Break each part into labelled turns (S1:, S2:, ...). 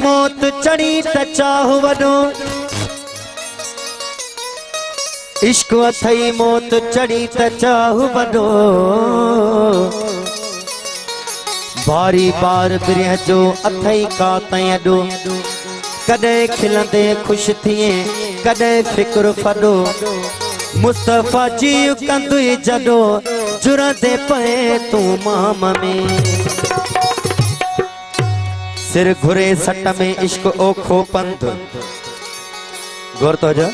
S1: मौत चढ़ी त चाहु वॾो इश्क अथई मौत चढ़ी त चाहु वॾो भारी बार बिरह जो अथई का तई अॾो कॾहिं खिलंदे ख़ुशि थिए कॾहिं फिक्र फॾो मुस्तफ़ा जी कंदुई जॾो जुरंदे पए तूं माम में सिर घुरे सट में इश्क ओखो पंध गौर तो जा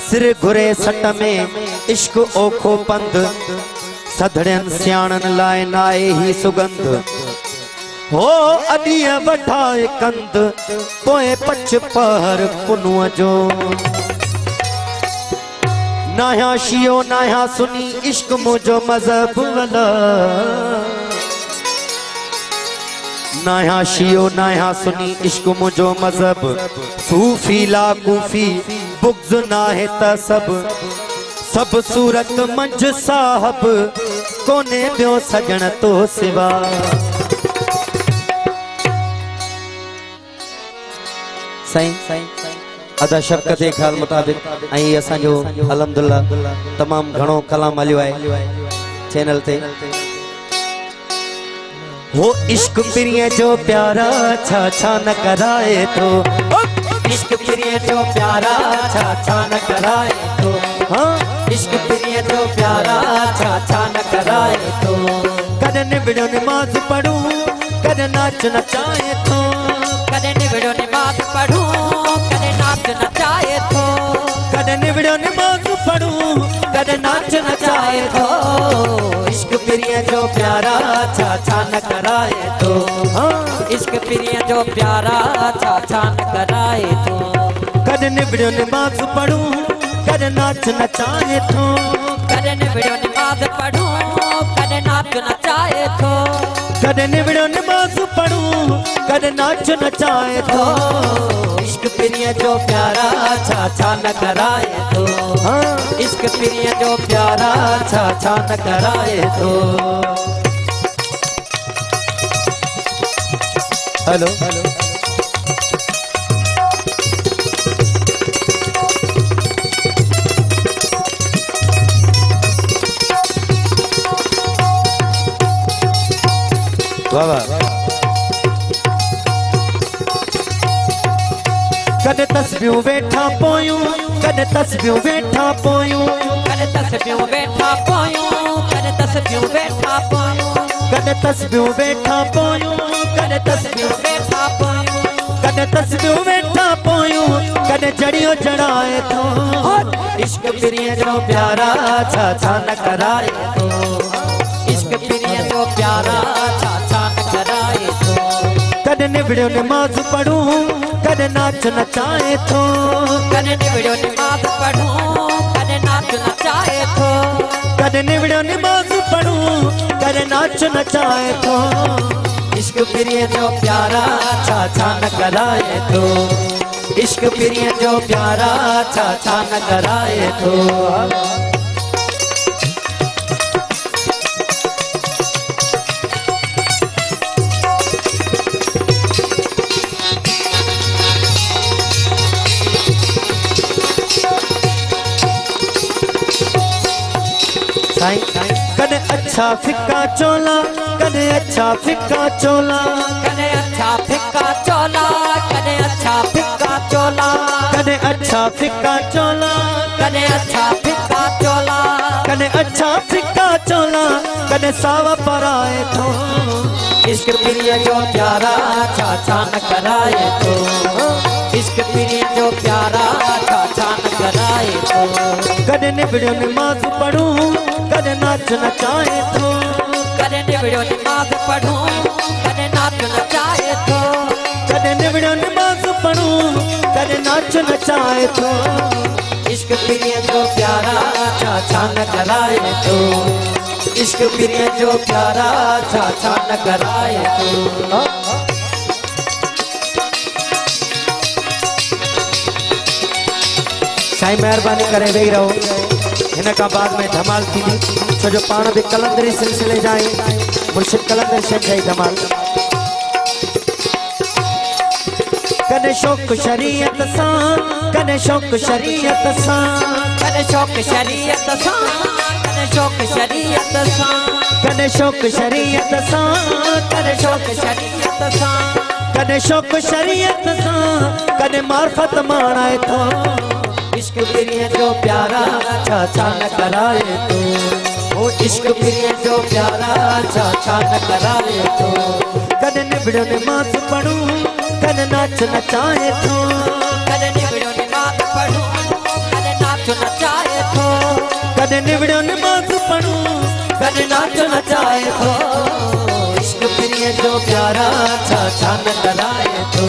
S1: सिर घुरे सट में इश्क ओखो पंध सधड़न सियाणन लाए नाए ही सुगंध हो अॾीअ वठाए कंद पोए पच पहर कुनुअ जो नाया शियो नाया सुनी इश्क मुझो मज़हब वला नाया शियो नाया सुनी इश्क मुझो मज़हब सूफी ला कूफी बुग़्ज़ नाहे त सब सूरत मंझ साहब कोने ॿियो सजण तो सिवा साईं अदा शफ़क़त ख़्याल मुताबिक आई असांजो अल्हम्दुलिल्लाह तमाम घणो कलाम हलियो आहे चैनल ते हो इश्क प्रिय जो प्यारा छा छा न कराए तो इश्क प्रिय जो प्यारा छा छा न कराए तो हाँ इश्क प्रिय जो प्यारा छा छा न कराए तो कदे निबड़ो नमाज पढ़ूं कदे नाच नचाए तो कदे निबड़ो नमाज पढ़ूं कदे नाच नचाए तो कदे निबड़ो नमाज पढ़ूं कदे नाच नचाए तो इश्क प्रिय जो प्यारा छा छा न कराए तो हाँ इश्क प्रिय जो प्यारा छा छा न कराए तो कदे निबड़ो नमाज पढ़ूं कदे नाच नचाए तो कदे निबड़ो नमाज पढ़ूं कदे नाच नचाए तो कदे निबड़ो नमाज पढ़ूं कदे नाच नचाए तो इश्क प्रिय जो प्यारा छा छा न कराए तो हाँ इश्क प्रिय जो प्यारा छा छा न कराए तो हेलो कदे तस्बियूं वेठा पोयूं कदे तस्बियूं वेठा पोयूं कदे तस्बियूं वेठा पोयूं कदे तस्बियूं वेठा पोयूं कदे तस्बियूं वेठा पोयूं कदे तस्बियूं वेठा पोयूं कदे तस्बियूं वेठा पोयूं कदे जड़ियो जड़ाए तो इश्क प्रिय जो प्यारा छा छा न कराए तो इश्क प्रिय जो प्यारा छा छा न कराए तो कदे निबड़ो नमाज पढ़ूं कदे नाच नचाए तो कदे निबड़ो नमाज पढ़ूं कदे नाच नचाए तो कदे निबड़ो नमाज पढ़ूं कदे नाच नचाए तो इश्क प्रिय जो प्यारा छा छा न कराए तो इश्क प्रिय जो प्यारा छा छा न कराए तो कदे अच्छा फिक्का चोला कदे अच्छा फिक्का चोला कदे अच्छा फिक्का चोला कदे अच्छा फिक्का चोला कदे अच्छा फिक्का चोला कदे अच्छा फिक्का चोला कदे अच्छा फिक्का चोला कदे सावा पराए तो इश्क प्रिय जो प्यारा छा छा न कराए तो इश्क प्रिय जो प्यारा छा छा न कराए तो कदे निबड़ो नमाज पढ़ूं कदे नाच नचाए तो कदे निबड़ो नमाज पढ़ूं कदे नाच नचाए तो कदे निबड़ो नमाज पढ़ूं कदे नाच नचाए तो इश्क प्रिय जो प्यारा छा छा न कराए तो इश्क प्रिय जो प्यारा छा छा न कराए तो साईं मेहरबानी करे वेही रहो इनका बाद में धमाल थी तो जो पान भी कलंदरी सिलसिले जाए मुर्शिद कलंदर शेख जाए धमाल कने शौक शरीयत सां कने शौक शरीयत सां
S2: कने शौक शरीयत सां कने शौक शरीयत सां
S1: कने शौक शरीयत सां
S2: कने शौक शरीयत सां
S1: कने शौक शरीयत सां कने मार्फत माणाए थो इश्क प्रिय जो प्यारा छा छा न कराए तो ओ इश्क प्रिय जो प्यारा छा छा न कराए तो कने निबड़ो नमाज पढ़ूं कने नाच नचाए थो
S2: कने निबड़ो नमाज पढ़ूं कने नाच नचाए थो
S1: कने निबड़ो नमाज पढ़ूं कने नाच नचाए थो इश्क प्रिय जो प्यारा छा छा न कराए तो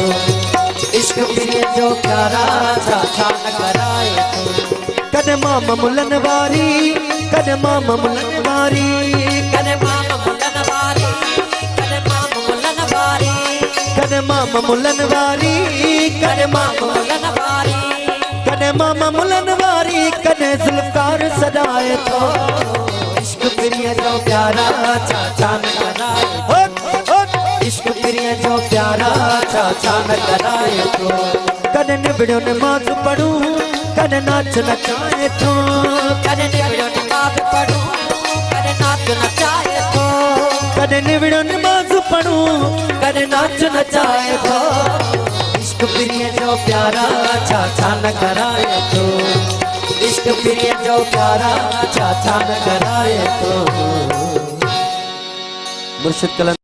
S1: इश्क प्रिय जो प्यारा छा छा न कराए तो कने मामा मुलन वारी कने मामा मुलन वारी
S2: कने मामा मुलन वारी कने मामा मुलन वारी
S1: कने मामा मुलन वारी कने मामा
S2: मुलन वारी
S1: कने मामा मुलन वारी कने जुल्फकार सदाए तो इश्क प्रिय जो प्यारा छा छा न कराए इश्क प्रिय जो प्यारा छा छा न कराए तो कने निबड़ो नमाज पढ़ूं कने नाच नचाए थो
S2: कने निबड़ो नमाज पढ़ूं कने नाच नचाए थो
S1: कने निबड़ो नमाज पढ़ूं कने नाच नचाए थो इश्क प्रिय जो प्यारा छा छा न कराए तो इश्क प्रिय जो प्यारा छा छा न कराए तो मुर्शिद कलम